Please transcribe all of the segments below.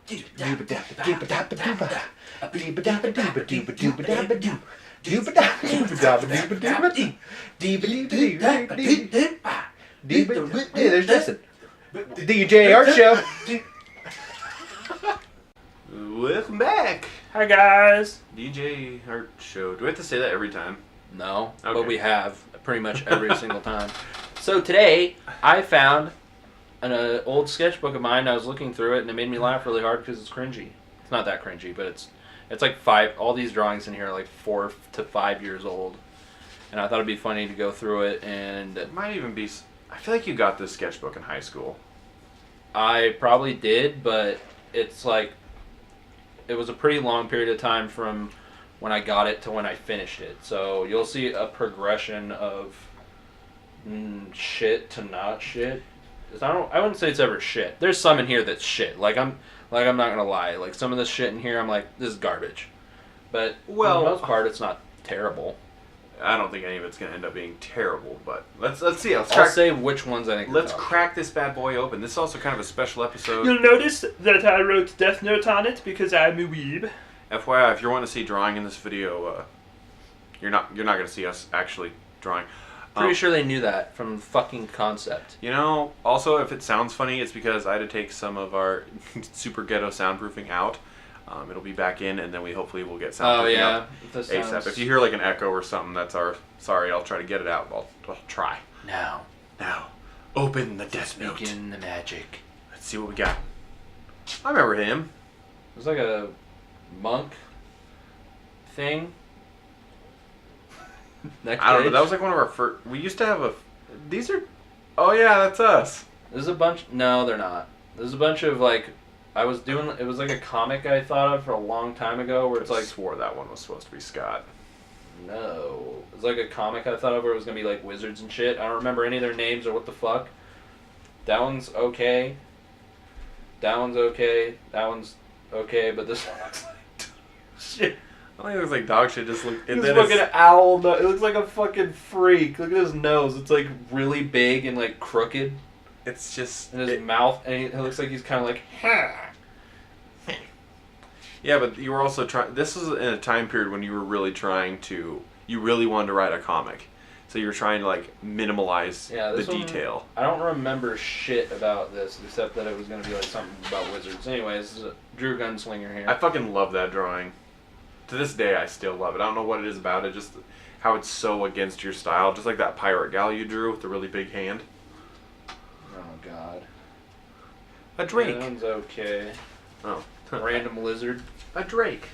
There's Justin. DJ Art Show. Welcome back. Hi guys. DJ Art Show. Do we have to say that every time? No, Okay. but we have pretty much every single time. So today I found an old sketchbook of mine. I was looking through it and it made me laugh really hard because it's cringy. It's not that cringy, but it's like all these drawings in here are like 4 to 5 years old. And I thought it'd be funny to go through it, and It might even be... I feel like you got this sketchbook in high school. I probably did, but it's like it was a pretty long period of time from when I got it to when I finished it. So you'll see a progression of shit to not shit. I wouldn't say it's ever shit. There's some in here that's shit. Like I'm not gonna lie. Like some of this shit in here, I'm like, this is garbage. But for the most part, it's not terrible. I don't think any of it's going to end up being terrible, but let's see. I'll say which ones I think. Let's crack this bad boy open. This is also kind of a special episode. You'll notice that I wrote Death Note on it because I'm a weeb. FYI, if you're wanting to see drawing in this video, you're not going to see us actually drawing. Pretty sure they knew that from fucking concept. You know, also, if it sounds funny, it's because I had to take some of our super ghetto soundproofing out. It'll be back in, and then we hopefully will get soundproofing out ASAP. If you hear like an echo or something, that's our... Sorry, I'll try to get it out. I'll try. Now, open the Death Note. begin the magic. Let's see what we got. I remember him. It was like a monk thing. I don't know. That was like one of our first... We used to have a... These are... Oh, yeah, that's us. There's a bunch... No, they're not. There's a bunch of, like... I was doing... It was like a comic I thought of for a long time ago where it's like... I swore that one was supposed to be Scott. No. It was like a comic I thought of where it was going to be like wizards and shit. I don't remember any of their names or what the fuck. That one's okay. That one's okay. That one's okay, but this one looks like shit. I think it looks like dog shit. Just look. He's fucking owl. It looks like a fucking freak. Look at his nose. It's like really big and like crooked. It's just... And his mouth, and it looks like he's kind of like, ha. Yeah, but you were also trying... This was in a time period when you were really trying to... You really wanted to write a comic. So you were trying to, like, minimalize the detail. I don't remember shit about this, except that it was going to be, like, something about wizards. Anyways, this is a Drew Gunslinger here. I fucking love that drawing. To this day, I still love it. I don't know what it is about it, just how it's so against your style. Just like that pirate gal you drew with the really big hand. Oh, God. A drake. Yeah, that one's okay. Oh. Random lizard. A drake.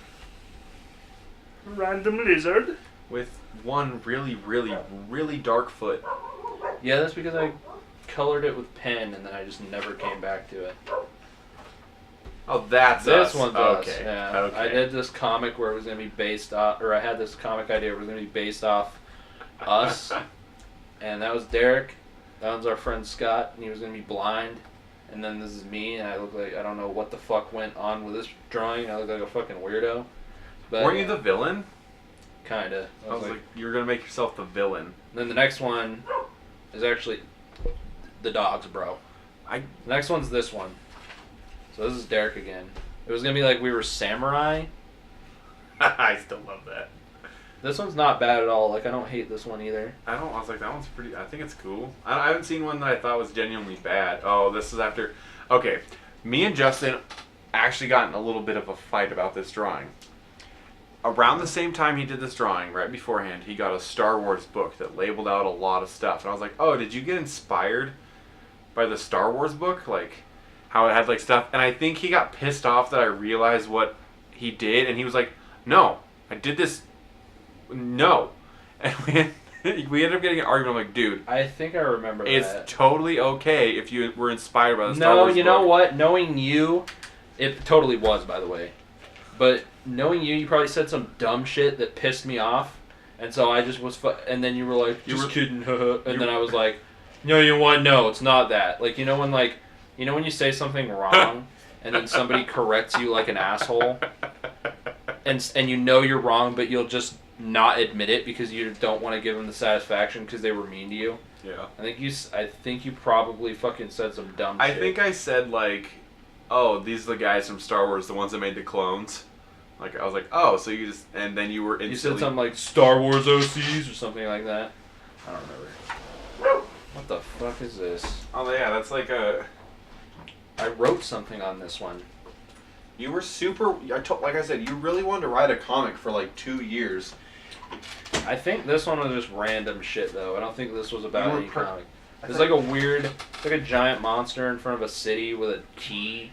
Random lizard? With one really, really, really dark foot. Yeah, that's because I colored it with pen and then I just never came back to it. Oh, that's this us. one's okay. us. Yeah. Okay. I did this comic where it was going to be based off, or I had this comic idea where it was going to be based off us. And that was Derek. That one's our friend Scott, and he was going to be blind. And then this is me, and I look like, I don't know what the fuck went on with this drawing. I look like a fucking weirdo. But weren't you the villain? Kinda. I was like, you were going to make yourself the villain. Then the next one is actually the dogs, bro. The next one's this one. So this is Derek again. It was going to be like we were samurai. I still love that. This one's not bad at all. Like, I don't hate this one either. I was like, that one's pretty... I think it's cool. I haven't seen one that I thought was genuinely bad. Oh, this is after... Okay, me and Justin actually got in a little bit of a fight about this drawing. Around the same time he did this drawing, right beforehand, he got a Star Wars book that labeled out a lot of stuff. And I was like, oh, did you get inspired by the Star Wars book? Like, how it had, like, stuff... And I think he got pissed off that I realized what he did. And he was like, no, I did this... No. And we ended up getting an argument. I'm like, dude. I think I remember that. It's totally okay if you were inspired by the Star Wars book. No, you know what? Knowing you, it totally was, by the way. But knowing you, you probably said some dumb shit that pissed me off. And so I just was... and then you were like, just kidding. And then I was like, no, you know what? No, it's not that. Like, you know when, like... You know when you say something wrong, and then somebody corrects you like an asshole? And you know you're wrong, but you'll just... not admit it because you don't want to give them the satisfaction because they were mean to you. Yeah. I think you probably fucking said some dumb shit. I think I said, like, oh, these are the guys from Star Wars, the ones that made the clones. Like, I was like, oh, so you just, and then you were instantly... You said something like Star Wars OCs or something like that. I don't remember. What the fuck is this? Oh, yeah, that's like a... I wrote something on this one. You were super... like I said, you really wanted to write a comic for like 2 years. I think this one was just random shit, though. I don't think this was about any comic. There's like a weird... It's like a giant monster in front of a city with a key.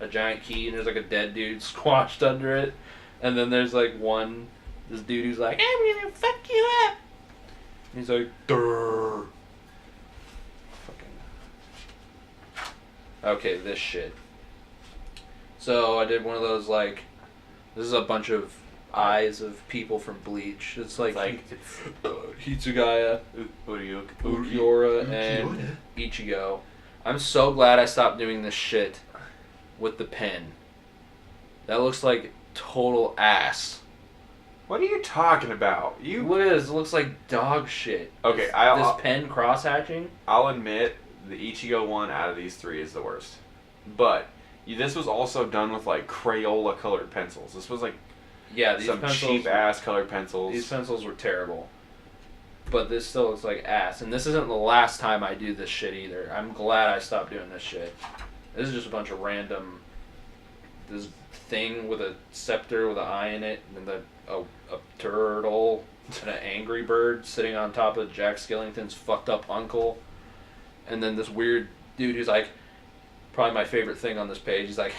A giant key, and there's like a dead dude squashed under it. And then there's like this dude who's like, I'm gonna fuck you up. And he's like, durr. Okay, this shit. So I did one of those, like, this is a bunch of eyes of people from Bleach. It's like Hitsugaya, Ukiora, and Ichigo. I'm so glad I stopped doing this shit with the pen. That looks like total ass. What are you talking about? Look at this. It looks like dog shit. Okay, this pen cross-hatching. I'll admit the Ichigo one out of these three is the worst. But this was also done with like Crayola colored pencils. This was like these some cheap ass colored pencils. These pencils were terrible. But this still looks like ass. And this isn't the last time I do this shit either. I'm glad I stopped doing this shit. This is just a bunch of random... This thing with a scepter with an eye in it, and then a turtle, and an angry bird sitting on top of Jack Skellington's fucked up uncle. And then this weird dude who's like... Probably my favorite thing on this page. He's like...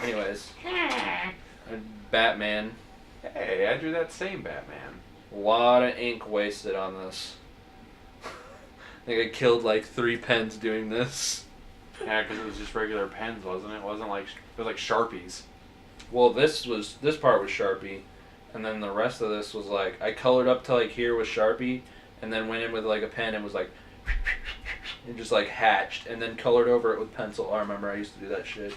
Anyways. And Batman. Hey, I drew that same Batman. A lot of ink wasted on this. I think I killed like 3 pens doing this. Yeah, because it was just regular pens, wasn't it? It wasn't like, it was like Sharpies. Well, this part was Sharpie, and then the rest of this was like, I colored up to like here with Sharpie, and then went in with like a pen and was like, and just like hatched, and then colored over it with pencil. I remember I used to do that shit.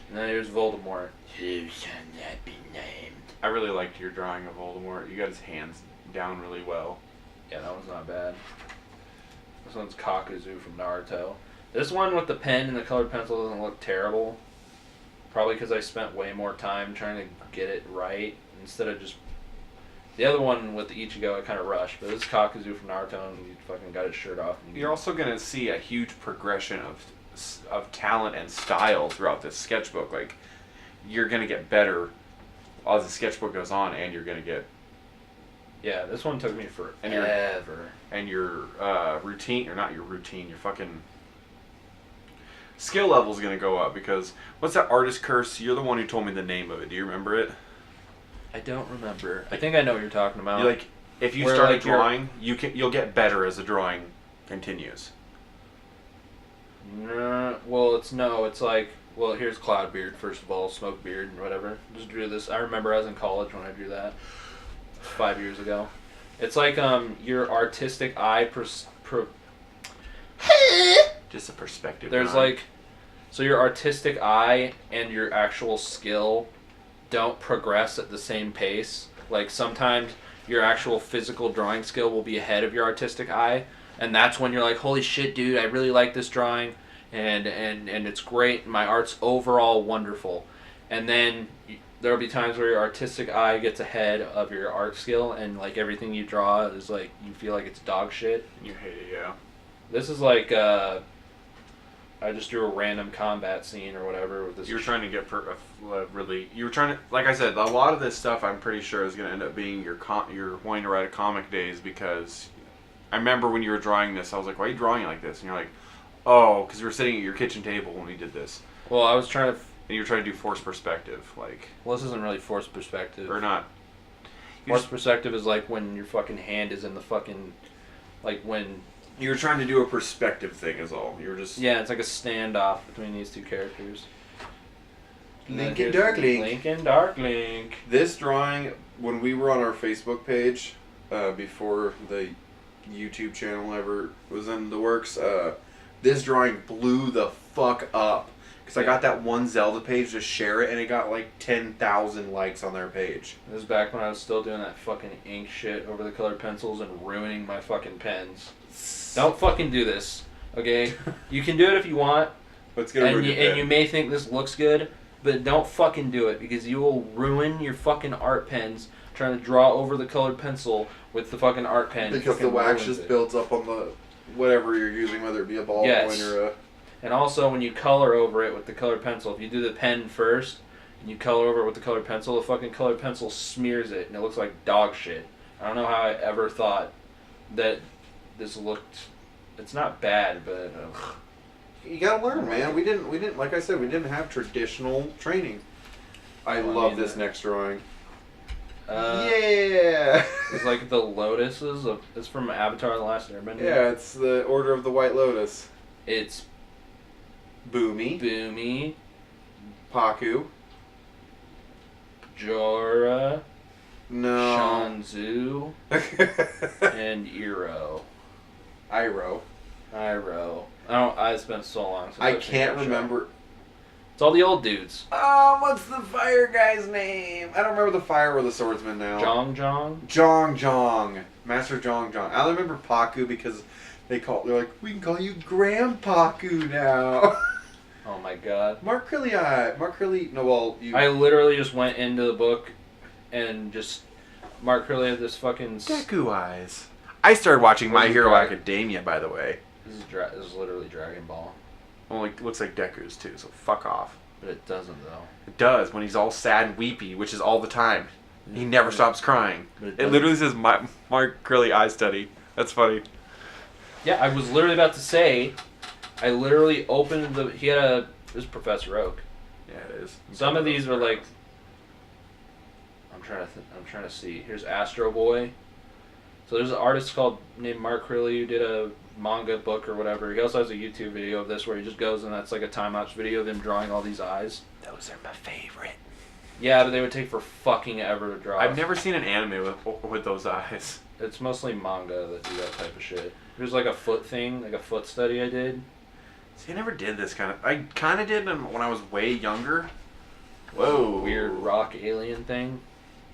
And then here's Voldemort. Who shall not be named? I really liked your drawing of Voldemort. You got his hands down really well. Yeah, that one's not bad. This one's Kakuzu from Naruto. This one with the pen and the colored pencil doesn't look terrible. Probably because I spent way more time trying to get it right instead of just... The other one with the Ichigo I kind of rushed, but this is Kakuzu from Naruto and he fucking got his shirt off. You're also going to see a huge progression of talent and style throughout this sketchbook. Like, you're going to get better as the sketchbook goes on, and you're going to get... Yeah, this one took me forever. And your routine, or not your routine, your fucking skill level is going to go up, because what's that artist curse? You're the one who told me the name of it. Do you remember it? I don't remember. I think I know what you're talking about. You're like, if you start a drawing, you'll get better as the drawing continues. Well, it's like, well, here's Cloudbeard, first of all, Smokebeard, and whatever. Just drew this. I remember I was in college when I drew that. 5 years ago. It's like your artistic eye Just a perspective. There's like, so your artistic eye and your actual skill don't progress at the same pace. Like sometimes your actual physical drawing skill will be ahead of your artistic eye, and that's when you're like, holy shit, dude, I really like this drawing, and it's great. My art's overall wonderful. And then there'll be times where your artistic eye gets ahead of your art skill, and like everything you draw is like, you feel like it's dog shit. You hate it, yeah. This is like, I just drew a random combat scene or whatever with this. You were trying to get you were trying to, like I said, a lot of this stuff I'm pretty sure is going to end up being your wanting to write a comic days, because I remember when you were drawing this, I was like, why are you drawing like this? And you're like, oh, because we were sitting at your kitchen table when we did this. Well, I was trying to... And you were trying to do forced perspective, like... Well, this isn't really forced perspective. Or not. Forced perspective is like when your fucking hand is in the fucking... Like when... You were trying to do a perspective thing is all. You were just... Yeah, it's like a standoff between these two characters. Link and Dark Link. Link and Dark Link. This drawing, when we were on our Facebook page, before the YouTube channel ever was in the works, this drawing blew the fuck up. Because I got that one Zelda page to share it, and it got like 10,000 likes on their page. This is back when I was still doing that fucking ink shit over the colored pencils and ruining my fucking pens. Don't fucking do this. Okay, you can do it if you want, Let's get over and you may think this looks good, but don't fucking do it because you will ruin your fucking art pens trying to draw over the colored pencil with the fucking art pen. Because the wax just builds up on the whatever you're using, whether it be a ballpoint or a. And also, when you color over it with the colored pencil, if you do the pen first and you color over it with the colored pencil, the fucking colored pencil smears it and it looks like dog shit. I don't know how I ever thought that this looked. It's not bad, but. You gotta learn, man. We didn't. Like I said, we didn't have traditional training. I love this next drawing. Yeah. It's like the lotuses of. It's from Avatar: The Last Airbender. Yeah, it's the Order of the White Lotus. It's Boomy, Paku, Jorah, no, Shanzu, and Iroh. Iroh. I spent so long since I can't remember. It's all the old dudes. What's the fire guy's name? I don't remember the fire or the swordsman now. Jong. Master Jong. I only remember Paku because they're like, we can call you Grandpaku now. Oh my god. Mark Curly. No, well, you. I literally just went into the book and just Mark Curly had this fucking. Deku eyes. I started watching My Hero Academia, by the way. This is literally Dragon Ball. Only looks like Deku's too, so fuck off. But it doesn't though. It does when he's all sad and weepy, which is all the time. He never stops crying. It literally says Mark Curly Eye Study. That's funny. Yeah, I was literally about to say. I literally opened the. This is Professor Oak. Yeah, it is. Some of these are like. I'm trying to see. Here's Astro Boy. So there's an artist named Mark Curly who did a manga book or whatever. He also has a YouTube video of this where he just goes and that's like a time-lapse video of him drawing all these eyes. Those are my favorite. Yeah, but they would take for fucking ever to draw. I've never seen an anime with those eyes. It's mostly manga that do that type of shit. There's like a foot thing, like a foot study I did. See, I never did this kind of. I kind of did when I was way younger. Whoa. Weird rock alien thing.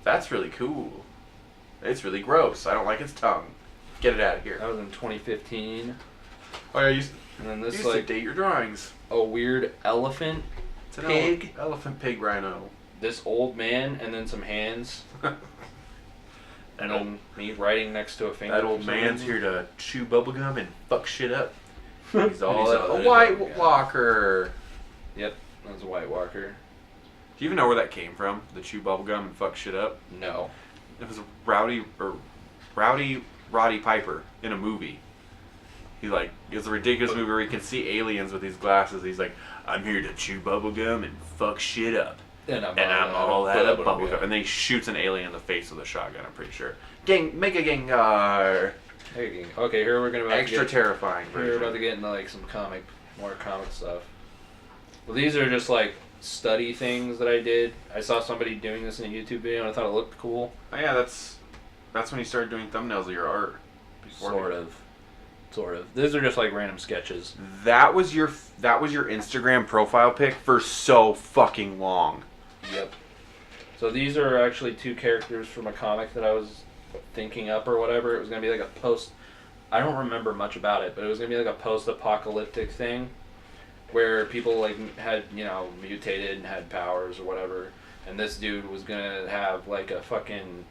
That's really cool. It's really gross. I don't like its tongue. Get it out of here. That was in 2015. Oh yeah, you And then this used like to date your drawings. a weird elephant It's an pig. Elephant pig rhino. This old man and then some hands. And then me writing next to a finger. That old man's here to chew bubblegum and fuck shit up. He's all He's a White Walker. Yep, that's a White Walker. Do you even know where that came from? The chew bubblegum and fuck shit up? No. It was Roddy Piper in a movie. It's a ridiculous movie where he can see aliens with these glasses. He's like, I'm here to chew bubblegum and fuck shit up. And I'm all out of bubblegum. And then he shoots an alien in the face with a shotgun, I'm pretty sure. Make a Gengar. Okay, here we're gonna Terrifying version. Here we're about to get into like some more comic stuff. Well, these are just like study things that I did. I saw somebody doing this in a YouTube video and I thought it looked cool. Oh yeah, that's when you started doing thumbnails of your art. Sort of. These are just like random sketches. That was your Instagram profile pic for so fucking long. Yep. So these are actually two characters from a comic that I was thinking up or whatever. It was gonna be like a post. I don't remember much about it, but it was gonna be like a post-apocalyptic thing, where people like had mutated and had powers or whatever, and this dude was gonna have like a fucking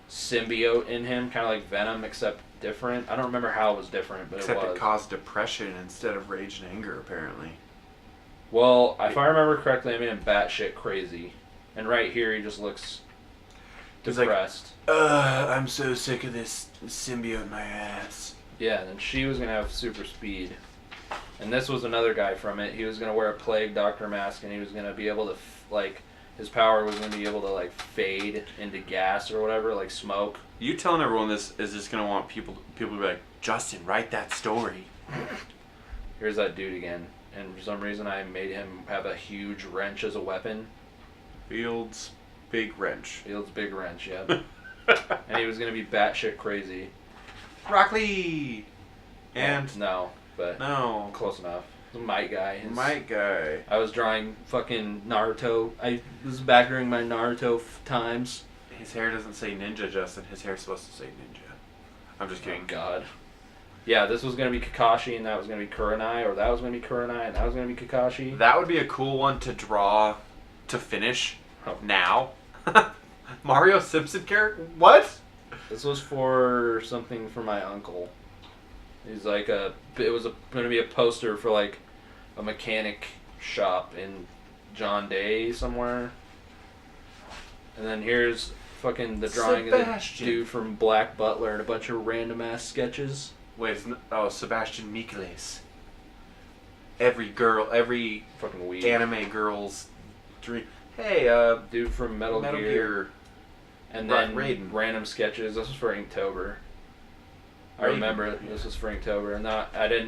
symbiote in him, kind of like Venom except different. I don't remember how it was different, but Except it was. it caused depression instead of rage and anger, apparently. Well, if I remember correctly, I made him batshit crazy, and right here he just looks depressed. I'm so sick of this symbiote in my ass. Yeah, and then she was gonna have super speed. And this was another guy from it. He was going to wear a plague doctor mask, and he was going to be able to, his power was going to be able to, fade into gas or whatever, like smoke. You telling everyone this is just going to want people to be like, Justin, write that story. Here's that dude again. And for some reason, I made him have a huge wrench as a weapon. Field's big wrench. Yeah. And he was going to be batshit crazy. Rock Lee! And... No. But no, close enough. The Might Guy. I was drawing fucking Naruto. I was back during my Naruto times. His hair doesn't say ninja, Justin. His hair's supposed to say ninja. I'm just kidding. Oh, God. Yeah, this was going to be Kakashi, and that was going to be Kurenai, or that was going to be Kurenai, and that was going to be Kakashi. That would be a cool one to draw to finish now. Mario Simpson character? What? This was for something for my uncle. He's like it was going to be a poster for like a mechanic shop in John Day somewhere. And then here's fucking the drawing of the dude from Black Butler and a bunch of random ass sketches. Wait, Sebastian Micheles. Every fucking anime girl's dream. Hey, dude from Metal Gear. And then random sketches. This was for Inktober. I remember this was for Inktober, and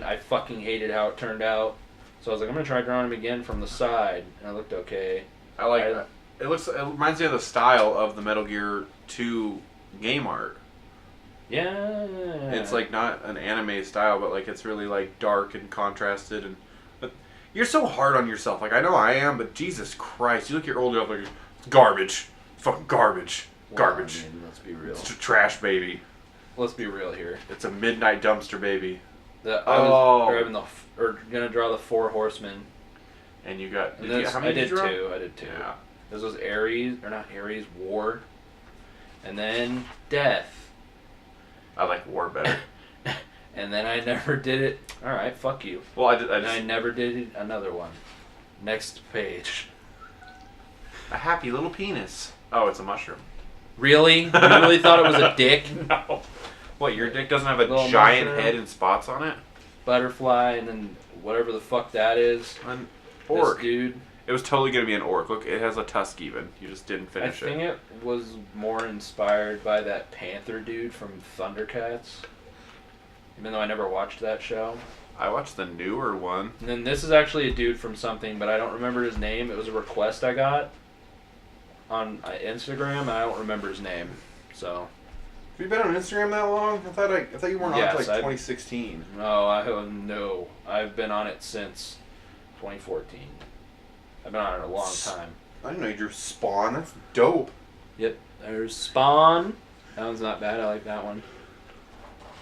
I fucking hated how it turned out. So I was like, I'm gonna try drawing him again from the side, and it looked okay. I like that. It reminds me of the style of the Metal Gear 2 game art. Yeah. It's like not an anime style, but like it's really like dark and contrasted, and but you're so hard on yourself. Like I know I am, but Jesus Christ, you look at your older like it's garbage, fucking garbage, garbage. Well, I mean, let's be real. It's a trash baby. Let's be real here. It's a midnight dumpster baby. I was gonna draw the 4 horsemen. And you got. How many did you draw? I did 2. Yeah. This was War, and then Death. I like War better. And then I never did it. All right, fuck you. Well, I never did another one. Next page. A happy little penis. Oh, it's a mushroom. Really? You really thought it was a dick? No. What, your dick doesn't have a Little giant mushroom. head and spots on it? Butterfly, and then whatever the fuck that is. An orc. This dude. It was totally going to be an orc. Look, it has a tusk even. You just didn't finish it. I think it was more inspired by that Panther dude from Thundercats. Even though I never watched that show. I watched the newer one. And then this is actually a dude from something, but I don't remember his name. It was a request I got on Instagram, and I don't remember his name. So. Have you been on Instagram that long? I thought you weren't on until like 2016. No, I've been on it since 2014. I've been on it a long time. I didn't know you drew Spawn. That's dope. Yep. There's Spawn. That one's not bad. I like that one.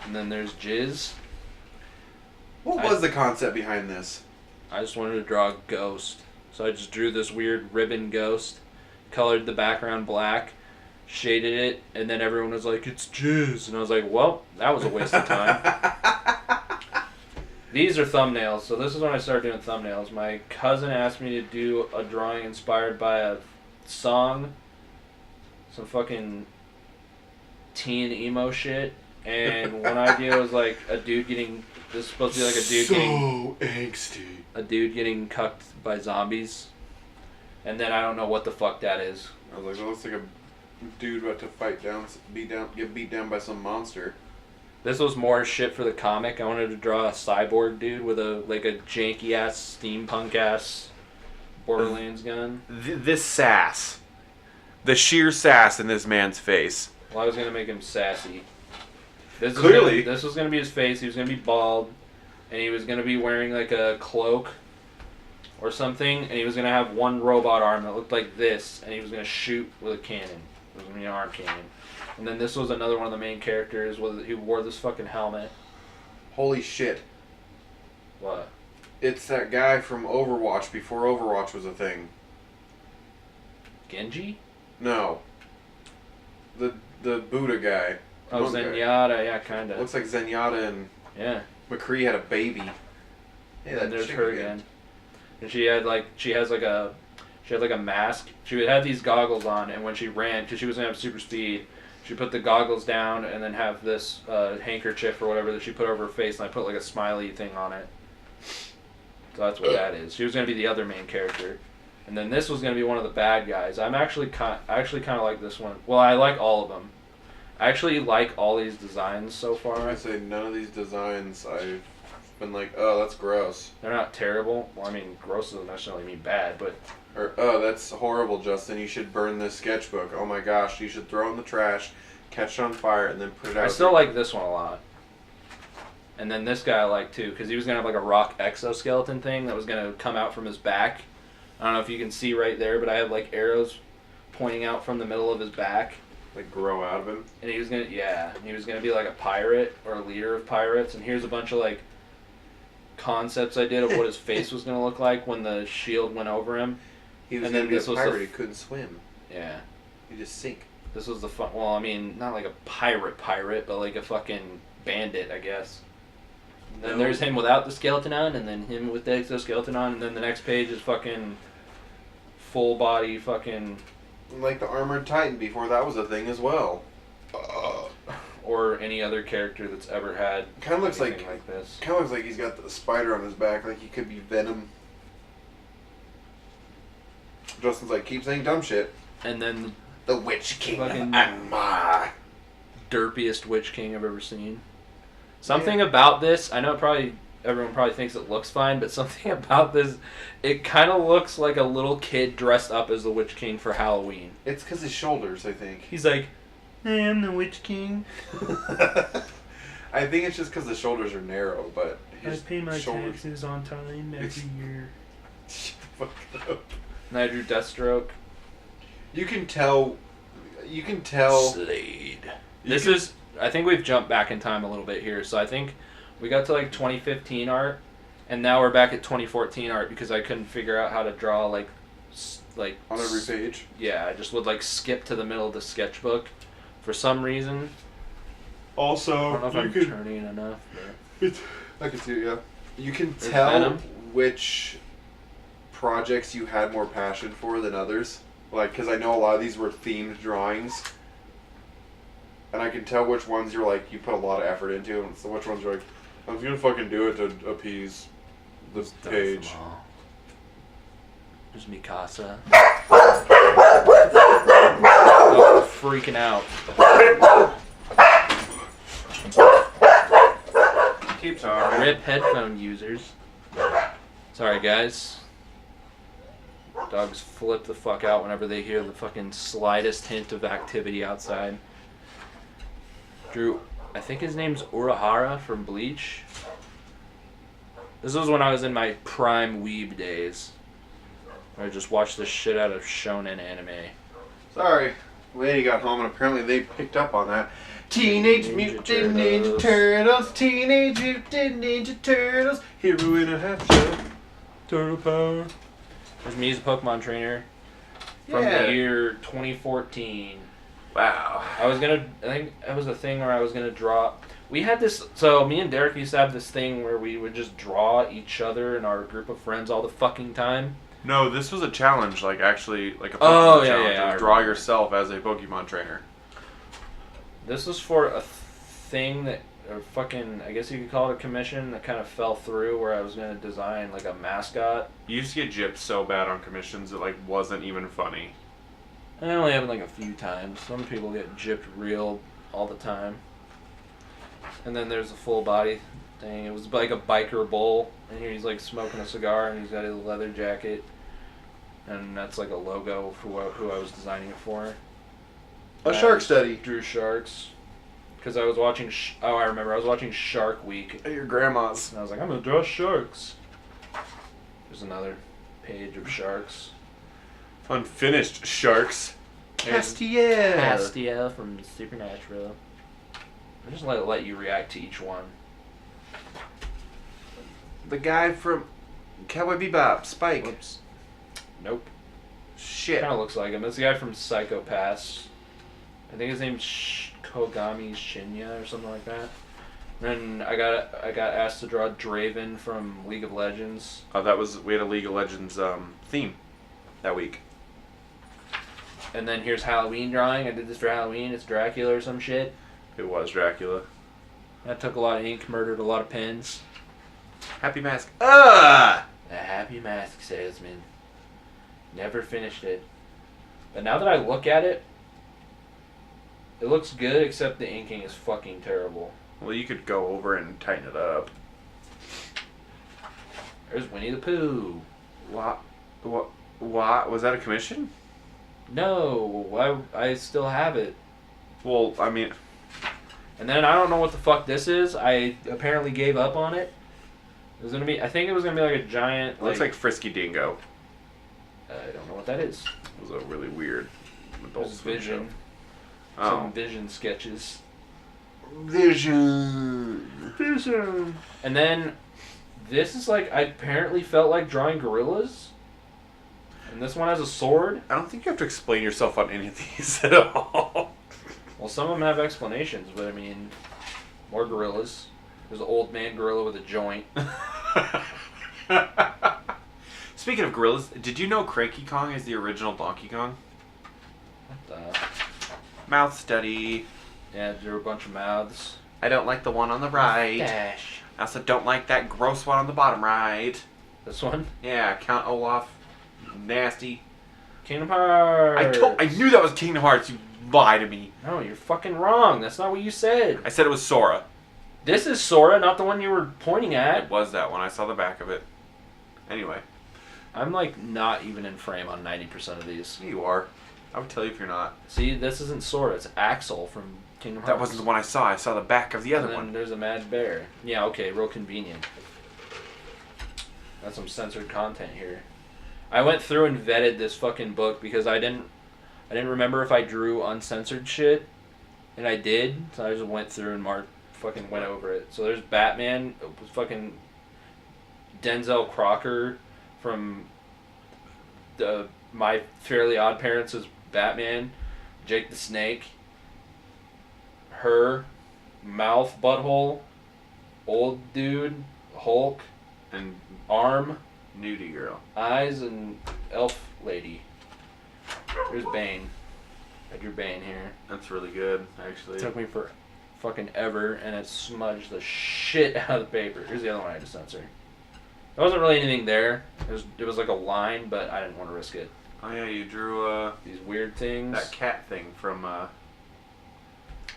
And then there's Jizz. What was the concept behind this? I just wanted to draw a ghost. So I just drew this weird ribbon ghost, colored the background black, shaded it, and then everyone was like, it's Jizz. And I was like, well, that was a waste of time. These are thumbnails, so this is when I started doing thumbnails. My cousin asked me to do a drawing inspired by a song, some fucking teen emo shit, and one idea was like a dude getting, this is supposed to be like a dude angsty. Getting getting cucked by zombies, and then I don't know what the fuck that is. I was like, well, looks like a dude about to get beat down by some monster. This was more shit for the comic. I wanted to draw a cyborg dude with a janky ass steampunk ass Borderlands gun. This sass. The sheer sass in this man's face. Well, I was gonna make him sassy. This was gonna be his face. He was gonna be bald, and he was gonna be wearing like a cloak or something, and he was gonna have one robot arm that looked like this, and he was gonna shoot with a cannon. It was gonna be an arm cannon. And then this was another one of the main characters who wore this fucking helmet. Holy shit. What? It's that guy from Overwatch before Overwatch was a thing. Genji? No. The Buddha guy. Oh, Zenyatta, yeah, kinda. Looks like Zenyatta and McCree had a baby. Hey, and there's her again. And she had a mask. She would have these goggles on, and when she ran, because she was gonna have super speed, she put the goggles down and then have this handkerchief or whatever that she put over her face, and I put like a smiley thing on it. So that's what that is. She was gonna be the other main character, and then this was gonna be one of the bad guys. I actually kind of like this one. Well, I like all of them. I actually like all these designs so far. I say none of these designs I've been like, oh, that's gross. They're not terrible. Well, I mean, gross doesn't necessarily mean bad, but. Or, oh, that's horrible, Justin. You should burn this sketchbook. Oh my gosh, you should throw it in the trash, catch it on fire, and then put it out. I still like this one a lot. And then this guy I like too, because he was going to have like a rock exoskeleton thing that was going to come out from his back. I don't know if you can see right there, but I have like arrows pointing out from the middle of his back. Like grow out of him. And he was gonna be like a pirate or a leader of pirates. And here's a bunch of like concepts I did of what his face was gonna look like when the shield went over him. He was And gonna then be a this was pirate. the He couldn't swim. Yeah. He just sink. This was the fun. Well, I mean, not like a pirate, but like a fucking bandit, I guess. And then there's him without the skeleton on, and then him with the exoskeleton on, and then the next page is fucking full body fucking. Like the Armored Titan before that was a thing as well. Or any other character that's ever had. Kind of looks like this. Kind of looks like he's got the spider on his back, like he could be Venom. Justin's like, keep saying dumb shit. And then the Witch King fucking Anma. Derpiest Witch King I've ever seen. Something about this, I know everyone probably thinks it looks fine, but something about this, it kind of looks like a little kid dressed up as the Witch King for Halloween. It's because his shoulders, I think. He's like, I am the Witch King. I think it's just because the shoulders are narrow, but his I pay my shoulders... taxes on time every year. Shut the fuck up. And I drew Deathstroke. You can tell... Slade. I think we've jumped back in time a little bit here, so I think we got to like 2015 art, and now we're back at 2014 art because I couldn't figure out how to draw like on every page. Yeah, I just would like skip to the middle of the sketchbook for some reason. Also, I don't know if I'm turning enough. But... I can see it, yeah. You can There's tell Venom. which projects you had more passion for than others. Like, because I know a lot of these were themed drawings. And I can tell which ones you're like, you put a lot of effort into, and so which ones you're like, I'm just gonna fucking do it to appease the page. There's Mikasa. Oh, freaking out. Keep talking. Rip headphone users. Sorry, guys. Dogs flip the fuck out whenever they hear the fucking slightest hint of activity outside. Drew, I think his name's Urahara from Bleach. This was when I was in my prime weeb days. I just watched the shit out of shonen anime. Sorry. Lady got home and apparently they picked up on that. Teenage Mutant Ninja Turtles, Teenage Mutant Ninja Turtles, hero in a half shell. Turtle power. There's me as a Pokemon trainer from the year 2014. Wow. I think it was a thing where I was gonna draw. We had this, so me and Derek used to have this thing where we would just draw each other and our group of friends all the fucking time. No, this was a challenge, like actually, like a Pokemon challenge. Yeah. Draw yourself as a Pokemon trainer. This was for a thing that, or fucking, I guess you could call it a commission that kind of fell through where I was gonna design like a mascot. You used to get gypped so bad on commissions it like wasn't even funny. It only happened like a few times. Some people get gypped real all the time. And then there's a full body thing. It was like a biker bull, and here he's like smoking a cigar, and he's got a leather jacket, and that's like a logo for who I was designing it for. A shark study. Drew sharks, because I was watching. I remember I was watching Shark Week. At your grandma's. And I was like, I'm gonna draw sharks. There's another page of sharks. Unfinished sharks. Castiel. Castiel from Supernatural. I just let you react to each one. The guy from Cowboy Bebop, Spike. Whoops. Nope. Shit. Kind of looks like him. It's the guy from Psycho Pass. I think his name's Kogami Shinya or something like that. And I got asked to draw Draven from League of Legends. Oh, we had a League of Legends theme that week. And then here's Halloween drawing. I did this for Halloween. It's Dracula or some shit. It was Dracula. That took a lot of ink, murdered a lot of pens. Happy Mask. Ah! A happy mask salesman. Never finished it. But now that I look at it, it looks good, except the inking is fucking terrible. Well, you could go over and tighten it up. There's Winnie the Pooh. What? Was that a commission? No, I still have it. Well, I mean... And then I don't know what the fuck this is. I apparently gave up on it. It was gonna be. I think it was gonna be like a giant. It looks like Frisky Dingo. I don't know what that is. It was a really weird adult There's swim Vision. show. Some vision sketches. Vision. And then this is like, I apparently felt like drawing gorillas. And this one has a sword. I don't think you have to explain yourself on any of these at all. Well, some of them have explanations, but I mean, more gorillas. There's an old man gorilla with a joint. Speaking of gorillas, did you know Cranky Kong is the original Donkey Kong? What the? Mouth study. Yeah, there were a bunch of mouths. I don't like the one on the right. Dash. I also don't like that gross one on the bottom right. This one? Yeah, Count Olaf. Nasty. Kingdom Hearts. I knew that was Kingdom Hearts. You lie to me. No, you're fucking wrong. That's not what you said. I said it was Sora. This is Sora, not the one you were pointing at. It was that one. I saw the back of it. Anyway. I'm like not even in frame on 90% of these. Yeah, you are. I would tell you if you're not. See, this isn't Sora. It's Axel from Kingdom Hearts. That wasn't the one I saw. I saw the back of the other and then one. There's a Mad Bear. Yeah, okay, real convenient. That's some censored content here. I went through and vetted this fucking book because I didn't remember if I drew uncensored shit, and I did. So I just went through and fucking went over it. So there's Batman, fucking Denzel Crocker from the My Fairly Odd Parents is Batman, Jake the Snake, her, Mouth Butthole, Old Dude, Hulk, And Arm, Nudie Girl. Eyes, and Elf Lady. There's Bane. I drew Bane here. That's really good, actually. It took me for fucking ever, and it smudged the shit out of the paper. Here's the other one I had to censor. There wasn't really anything there. It was like a line, but I didn't want to risk it. Oh yeah, you drew These weird things. that cat thing from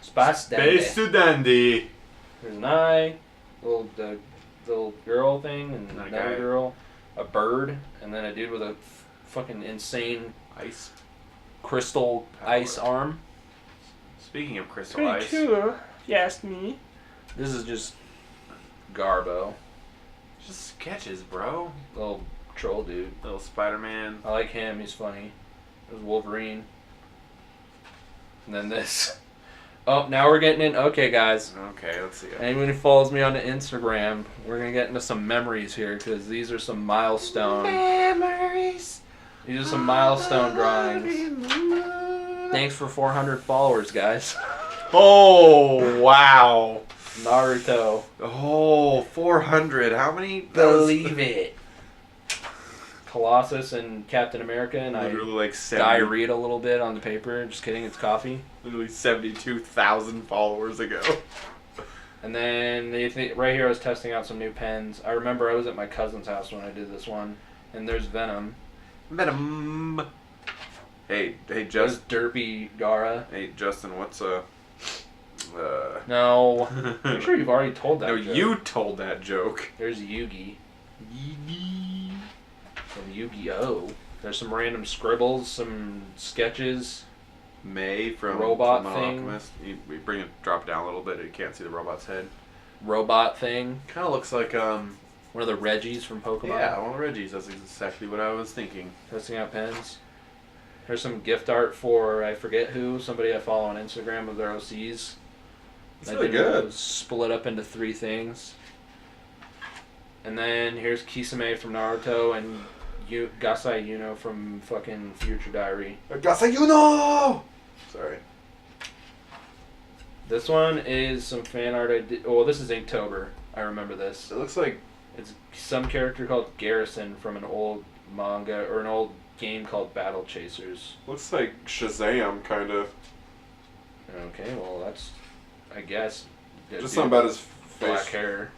Space Dandy. Dandy. There's an eye, the little girl thing, and And a another guy. girl, a bird, and then a dude with a fucking insane Ice. crystal ice arm. Speaking of crystal ice. cool, if you ask me. This is just Garbo, Just sketches, bro. little troll dude. Little Spider-Man. I like him, he's funny. There's Wolverine. And then this. Oh, now we're getting in. Okay, guys. Okay, let's see it. Anyone who follows me on Instagram, we're going to get into some memories here because these are some milestone. Memories. These are some milestone drawings. Thanks for 400 followers, guys. Oh, wow. Naruto. Oh, 400. How many? Believe it. Colossus and Captain America, and Literally I like 70, diarrheaed a little bit on the paper. Just kidding, it's coffee. literally 72,000 followers ago. And then right here I was testing out some new pens. I remember I was at my cousin's house when I did this one, and there's Venom. Venom. Hey, There's Justin. Derpy Gara. Hey, Justin, what's No. I'm sure you've already told that No, joke. you told that joke. There's Yugi. From Yu-Gi-Oh! There's some random scribbles, some sketches. May from Robot Fullmetal thing. Alchemist. You bring it, drop it down a little bit. You can't see the robot's head. Robot thing. Kind of looks like One of the Reggies from Pokemon. yeah, one of Reggie's. That's exactly what I was thinking. Testing out pens. Here's some gift art for I forget who. Somebody I follow on Instagram of their OCs. It's I really did good. Split up into 3 things. And then here's Kisame from Naruto and Gasai Yuno from fucking Future Diary. Gasayuno! Sorry. This one is some fan art I did. Oh, this is Inktober. I remember this. It looks like It's some character called Garrison from an old manga or an old game called Battle Chasers. Shazam, kind of. Okay, well that's, I guess. Just something about his black face. hair.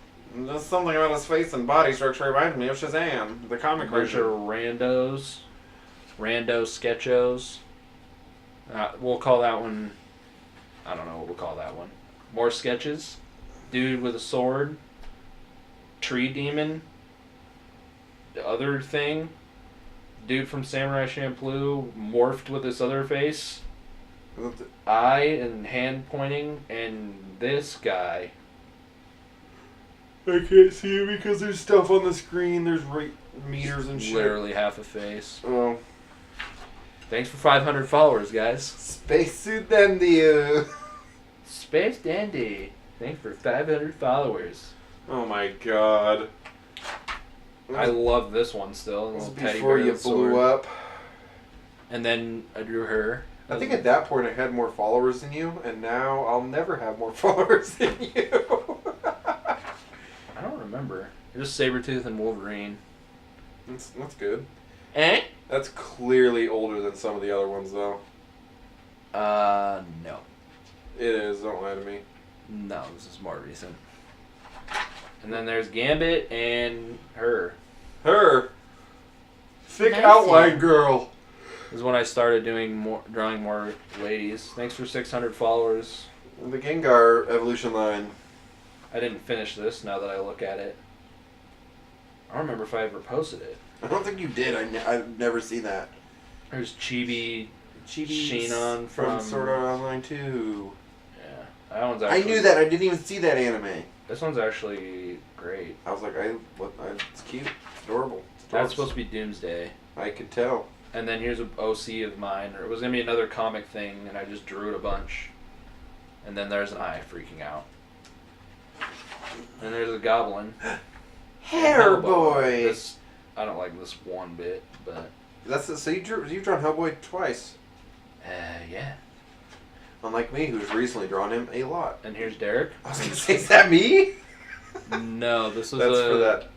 Just something about his face and body structure reminds me of Shazam, the comic Bunch of version. rando sketchos. We'll call that one. I don't know what we'll call that one. More sketches. Dude with a sword. Tree demon. The other thing. Dude from Samurai Champloo morphed with this other face. Eye and hand pointing, and this guy. I can't see it because there's stuff on the screen. There's meters and shit. Literally half a face. Oh. Thanks for 500 followers, guys. Spacesuit Dandy. Space Dandy. Thanks for 500 followers. Oh my god. I love this one still. This is Little teddy before bear you with blew sword. up. And then I drew her. I think at that point I had more followers than you, and now I'll never have more followers than you. I don't remember. Just Sabretooth and Wolverine. That's good. Eh? That's clearly older than some of the other ones, though. No. It is, don't lie to me. No, this is more recent. And then there's Gambit and her. Her! Thick Nice. outline girl! This is when I started drawing more ladies. Thanks for 600 followers. The Gengar evolution line. I didn't finish this now that I look at it. I don't remember if I ever posted it. I don't think you did. I've never seen that. There's Chibi Shinon from Sword Art Online 2. Yeah, that one's actually... I knew that. I didn't even see that anime. This one's actually great. I was like, it's cute. It's adorable. That's supposed to be Doomsday. I could tell. And then here's an OC of mine. Or it was going to be another comic thing, and I just drew it a bunch. And then there's an eye freaking out. And there's a goblin. Hair Boy! This, I don't like this one bit, but... So you've drawn Hellboy twice. Yeah. Unlike me, who's recently drawn him a lot. And here's Derek. I was going to say, is that me? No, this was That's for that.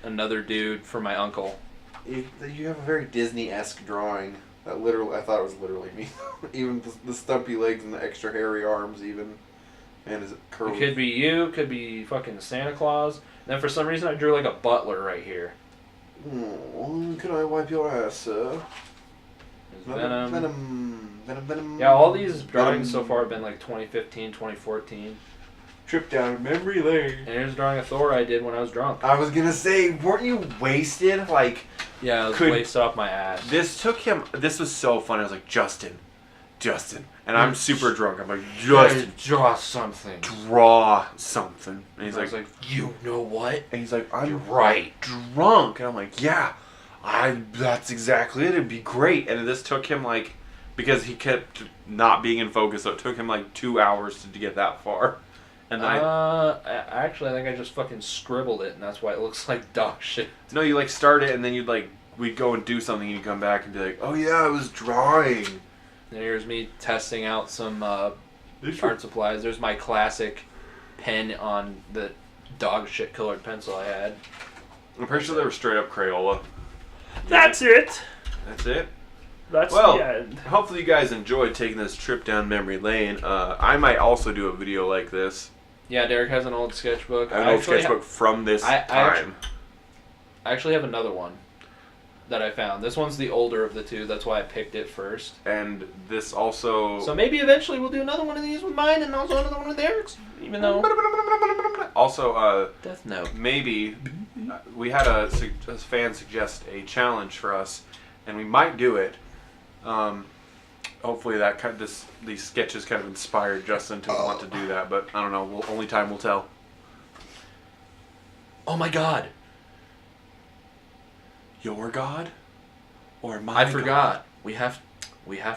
Another dude for my uncle. You have a very Disney-esque drawing. I thought it was literally me. Even the stumpy legs and the extra hairy arms, even. And is it curly? It could be you, could be fucking Santa Claus. And then for some reason I drew like a butler right here. Oh, can I wipe your ass, sir? There's Venom. Yeah, all these drawings so far have been like 2015, 2014. Trip down memory lane. And here's a drawing of Thor I did when I was drunk. I was gonna say, weren't you wasted? Like, yeah, I was wasted off my ass. This was so funny. I was like, Justin. And I'm super drunk. I'm like, Justin, draw something. draw something. And he's I was like, you know what? and he's like, I'm You're right. drunk. And I'm like, yeah, that's exactly it. It'd be great. And this took him like, because he kept not being in focus, so it took him like 2 hours to get that far. And Actually, I think I just fucking scribbled it, and that's why it looks like dog shit. No, you like start it, and then we'd go and do something, and you'd come back and be like, oh yeah, I was drawing. And here's me testing out some art supplies. There's my classic pen on the dog shit colored pencil I had. I'm pretty sure they were straight up Crayola. That's it. That's it. That's Well, the end. hopefully you guys enjoyed taking this trip down memory lane. I might also do a video like this. Yeah, Derek has an old sketchbook. I have an old sketchbook from this time. I actually have another one that I found. This one's the older of the two. That's why I picked it first. And this also... So maybe eventually we'll do another one of these with mine and also another one with Derek's. Even though... Also, Death Note. maybe we had a fan suggest a challenge for us, and we might do it. Hopefully these sketches kind of inspired Justin to want to do that, but I don't know. Only time will tell. Oh my god. Your God? Or my I forgot. We have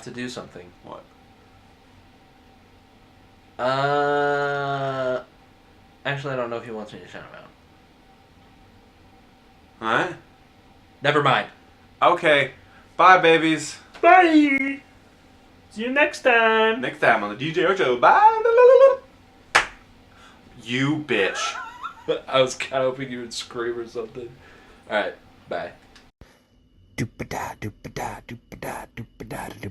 to do something. What? Actually, I don't know if he wants me to shout him out. Huh? Never mind. Okay. Bye, babies. Bye. See you next time. Next time on the DJ Show. Bye. You bitch. I was kind of hoping you would scream or something. All right. Bye. Doop-a-da, doop-a-da, doop-a-da, doop-a-da, doop-a-da.